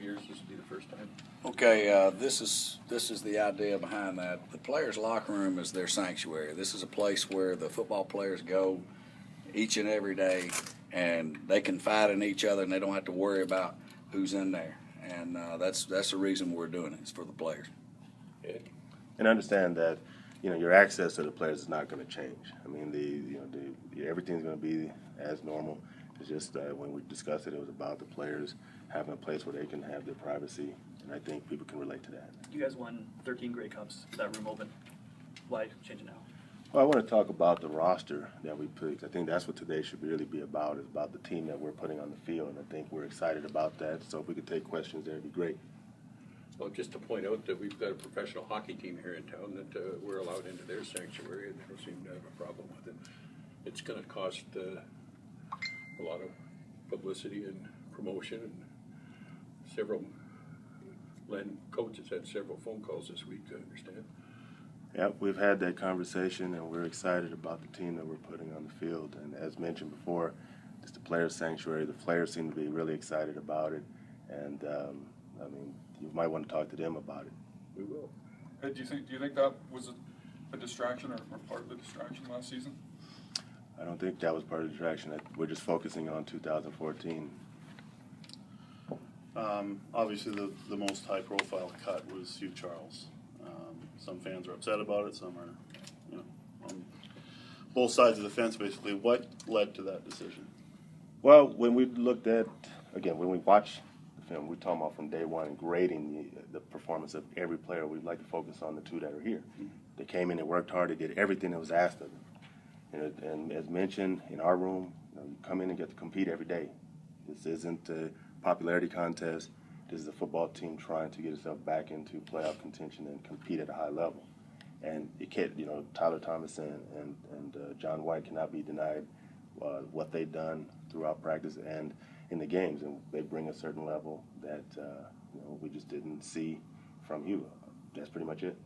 Years, this will be the first time. Okay, this is the idea behind that. The players' locker room is their sanctuary. This is a place where the football players go each and every day, and they confide in each other, and they don't have to worry about who's in there. And that's the reason we're doing it. It's for the players. And understand that your access to the players is not going to change. I mean, everything's going to be as normal. It's just when we discussed it, it was about the players having a place where they can have their privacy, and I think people can relate to that. You guys won 13 Grey Cups. Is that room open? Why change it now? Well, I want to talk about the roster that we picked. I think that's what today should really be about, is about the team that we're putting on the field, and I think we're excited about that. So if we could take questions there, it'd be great. Well, just to point out that we've got a professional hockey team here in town that we're allowed into their sanctuary, and they don't seem to have a problem with it. It's going to cost a lot of publicity and promotion, and Len coaches had several phone calls this week, I understand. Yeah, we've had that conversation, and we're excited about the team that we're putting on the field. And as mentioned before, it's the players' sanctuary. The players seem to be really excited about it, and I mean, you might want to talk to them about it. We will. Hey, do you think that was a distraction or part of the distraction last season? I don't think that was part of the distraction. We're just focusing on 2014. Obviously, the most high-profile cut was Hugh Charles. Some fans are upset about it. Some are, on both sides of the fence. Basically, what led to that decision? Well, when we looked at, again, when we watched the film, we're talking about from day one and grading the performance of every player. We'd like to focus on the two that are here. Mm-hmm. They came in and worked hard. They did everything that was asked of them. And as mentioned, in our room, you come in and get to compete every day. This isn't a popularity contest. This is a football team trying to get itself back into playoff contention and compete at a high level. And it can't, Tyler Thomason and John White cannot be denied what they've done throughout practice and in the games. And they bring a certain level that we just didn't see from you. That's pretty much it.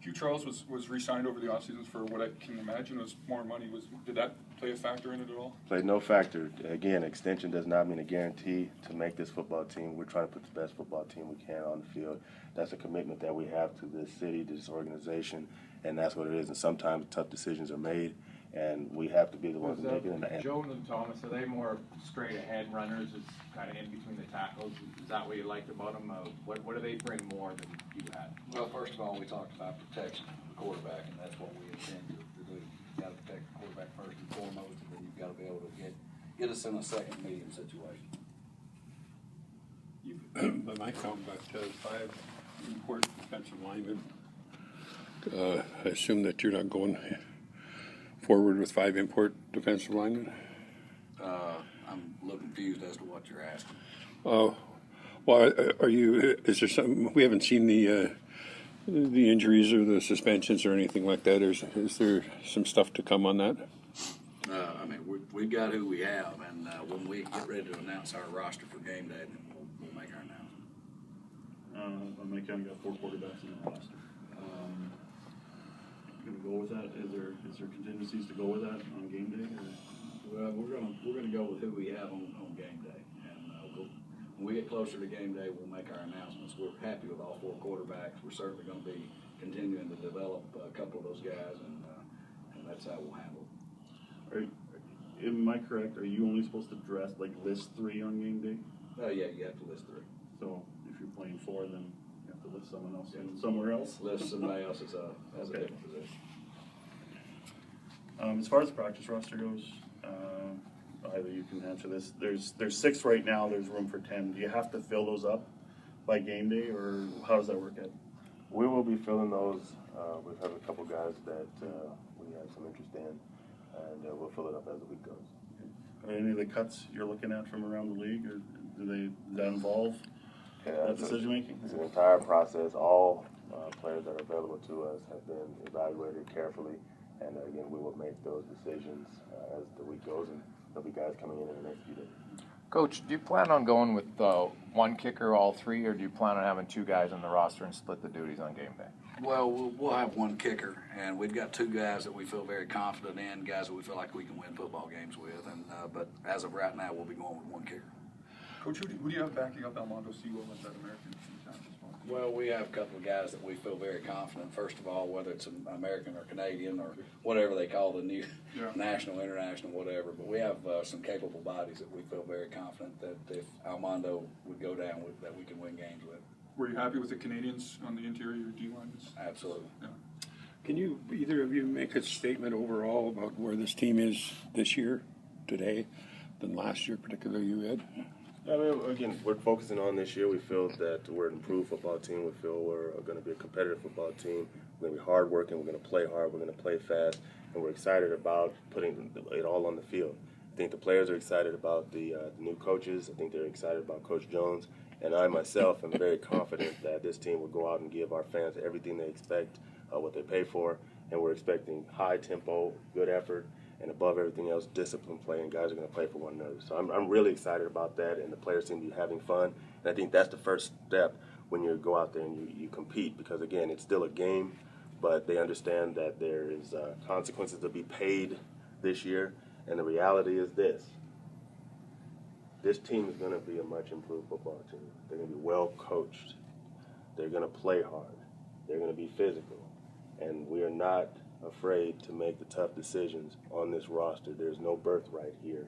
Hugh Charles was re-signed over the offseason for what I can imagine was more money. Did that play a factor in it at all? Played no factor. Again, extension does not mean a guarantee to make this football team. We're trying to put the best football team we can on the field. That's a commitment that we have to this city, to this organization, and that's what it is. And sometimes tough decisions are made, and we have to be the ones to make it. Joan and Thomas, are they more straight ahead runners, is kind of in between the tackles? Is that what you liked about them? What do they bring more than you had? Well, first of all, we talked about protection of the quarterback, and that's what we intend to do. You've got to protect the quarterback first and foremost, and then you've got to be able to get us in a second medium situation. By my count, about 5 important defensive linemen. I assume that you're not going forward with 5 import defensive linemen? I'm a little confused as to what you're asking. Well, are you? Is there some? We haven't seen the injuries or the suspensions or anything like that. Is there some stuff to come on that? I mean, we've got who we have, and when we get ready to announce our roster for game day, then we'll make our announcement. I kind of got 4 quarterbacks in the roster. Going to go with that? Is there contingencies to go with that on game day? Or? Well, we're gonna go with who we have on game day, and when we get closer to game day, we'll make our announcements. We're happy with all 4 quarterbacks. We're certainly going to be continuing to develop a couple of those guys, and that's how we'll handle it. Am I correct? Are you only supposed to list 3 on game day? Yeah, you have to list 3. So if you're playing 4, then you have to list someone else somewhere else. List somebody else as a different position. As far as the practice roster goes, either you can answer this. There's 6 right now. There's room for 10. Do you have to fill those up by game day, or how does that work out? We will be filling those. We've had a couple guys that we have some interest in, and we'll fill it up as the week goes. Are any of the cuts you're looking at from around the league, or does that involve that decision making? It's an entire process. All players that are available to us have been evaluated carefully, and again, we will make those decisions as the week goes, and there'll be guys coming in the next few days. Coach, do you plan on going with one kicker, all three, or do you plan on having two guys on the roster and split the duties on game day? Well, we'll have one kicker, and we've got two guys that we feel very confident in, guys that we feel like we can win football games with. And but as of right now, we'll be going with one kicker. Coach, who do you have backing up Armando Sewell at that American team? Well, we have a couple of guys that we feel very confident. First of all, whether it's an American or Canadian or whatever they call the new national, international, whatever. But we have some capable bodies that we feel very confident that if Armando would go down with, that we can win games with. Were you happy with the Canadians on the interior D-line? Absolutely. Yeah. Can you, either of you, make a statement overall about where this team is this year, today, than last year, particularly you, Ed? I mean, again, we're focusing on this year. We feel that we're an improved football team. We feel we're going to be a competitive football team. We're going to be hardworking. We're going to play hard. We're going to play fast. And we're excited about putting it all on the field. I think the players are excited about the new coaches. I think they're excited about Coach Jones. And I myself am very confident that this team will go out and give our fans everything they expect, what they pay for. And we're expecting high tempo, good effort, and above everything else, disciplined play, and guys are going to play for one another. So I'm really excited about that, and the players seem to be having fun. And I think that's the first step when you go out there and you compete, because, again, it's still a game, but they understand that there is consequences to be paid this year. And the reality is this. This team is going to be a much improved football team. They're going to be well coached. They're going to play hard. They're going to be physical. And we are not afraid to make the tough decisions on this roster. There's no birthright here.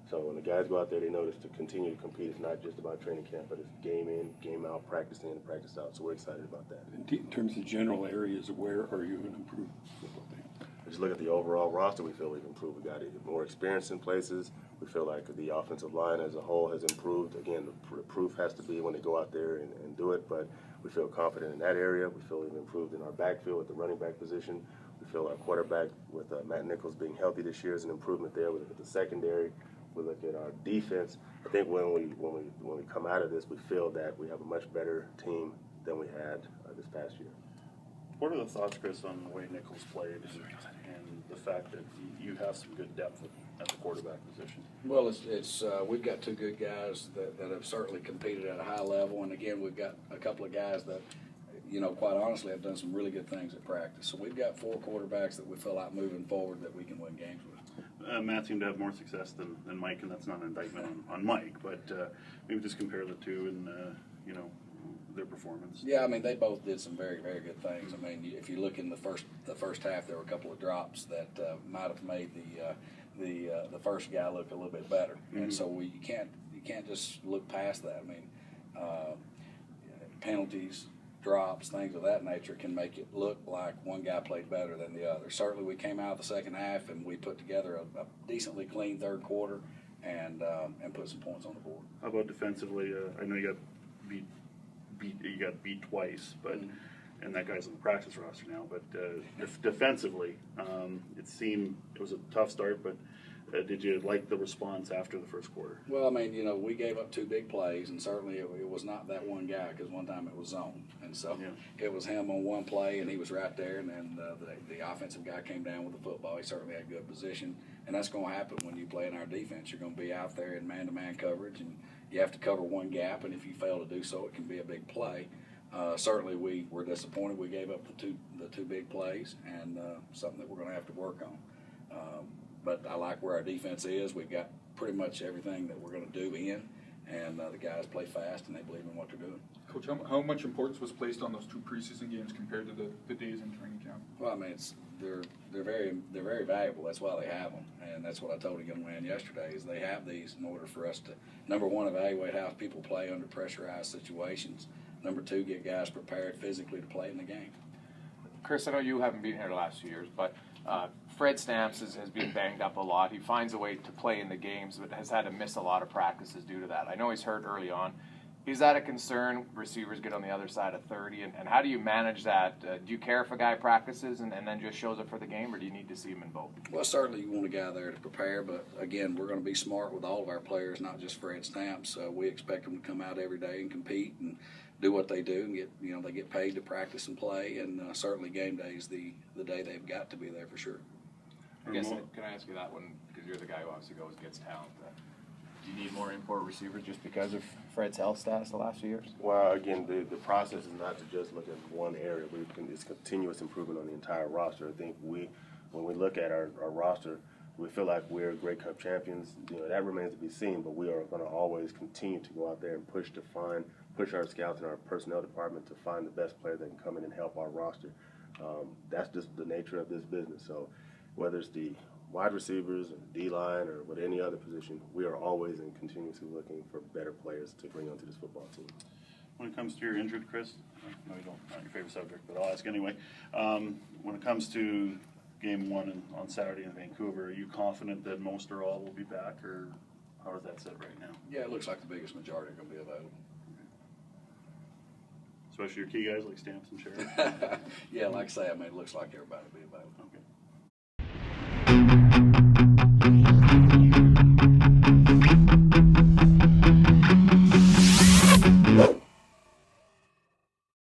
So when the guys go out there, they know this to continue to compete. It's not just about training camp, but it's game in, game out, practice in, and practice out. So we're excited about that. In terms of general areas, where are you going to improve football team? Just look at the overall roster, we feel we've improved. We got more experience in places. We feel like the offensive line as a whole has improved. Again, the proof has to be when they go out there and do it, but we feel confident in that area. We feel we've improved in our backfield with the running back position. We feel our quarterback with Matt Nichols being healthy this year is an improvement there. We look at the secondary. We look at our defense. I think when we come out of this, we feel that we have a much better team than we had this past year. What are the thoughts, Chris, on the way Nichols played and the fact that you have some good depth at the quarterback position? Well, it's we've got two good guys that have certainly competed at a high level, and again, we've got a couple of guys that, you know, quite honestly, have done some really good things at practice. So we've got four quarterbacks that we feel like moving forward that we can win games with. Matt seemed to have more success than Mike, and that's not an indictment on Mike, but maybe just compare the two and, you know, their performance. Yeah, I mean, they both did some very, very good things. I mean, if you look in the first half, there were a couple of drops that might have made the first guy look a little bit better. Mm-hmm. And so you can't just look past that. I mean, penalties, drops, things of that nature can make it look like one guy played better than the other. Certainly, we came out of the second half and we put together a decently clean third quarter and put some points on the board. How about defensively? I know you got beat twice, but and that guy's on the practice roster now. But defensively, it seemed it was a tough start. But did you like the response after the first quarter? Well, I mean, you know, we gave up two big plays, and certainly it was not that one guy, because one time it was zone, and so it was him on one play, and he was right there, and then the offensive guy came down with the football. He certainly had good position, and that's going to happen when you play in our defense. You're going to be out there in man-to-man coverage, and you have to cover one gap, and if you fail to do so, it can be a big play. Certainly, we were disappointed. We gave up the two big plays, and something that we're going to have to work on. But I like where our defense is. We've got pretty much everything that we're going to do in, and the guys play fast, and they believe in what they're doing. Coach, how much importance was placed on those two preseason games compared to the days in training camp? Well, I mean, they're very valuable. That's why they have them, and that's what I told a young man yesterday. Is they have these in order for us to, number one, evaluate how people play under pressurized situations. Number two, get guys prepared physically to play in the game. Chris, I know you haven't been here the last few years, but Fred Stamps has been banged up a lot. He finds a way to play in the games, but has had to miss a lot of practices due to that. I know he's hurt early on. Is that a concern? Receivers get on the other side of 30, and how do you manage that? Do you care if a guy practices and then just shows up for the game, or do you need to see him in both? Well, certainly you want a guy there to prepare, but again, we're going to be smart with all of our players, not just Fred Stamps. We expect them to come out every day and compete and do what they do, and they get paid to practice and play, and certainly game day is the day they've got to be there for sure. I guess, can I ask you that one, because you're the guy who obviously goes and gets talent. Do you need more import receivers just because of Fred's health status the last few years? Well, again, the process is not to just look at one area. It's continuous improvement on the entire roster. I think when we look at our roster, we feel like we're Grey Cup champions. That remains to be seen, but we are going to always continue to go out there and push our scouts and our personnel department to find the best player that can come in and help our roster. That's just the nature of this business. So whether it's the wide receivers or D-line or with any other position, we are always and continuously looking for better players to bring onto this football team. When it comes to your injured, Chris, I know you don't, not your favorite subject, but I'll ask anyway. When it comes to game one on Saturday in Vancouver, are you confident that most or all will be back, or how does that sit right now? Yeah, it looks like the biggest majority are going to be available. Especially your key guys like Stamps and Sheriff? Yeah, like I say, it looks like everybody will be available. Okay.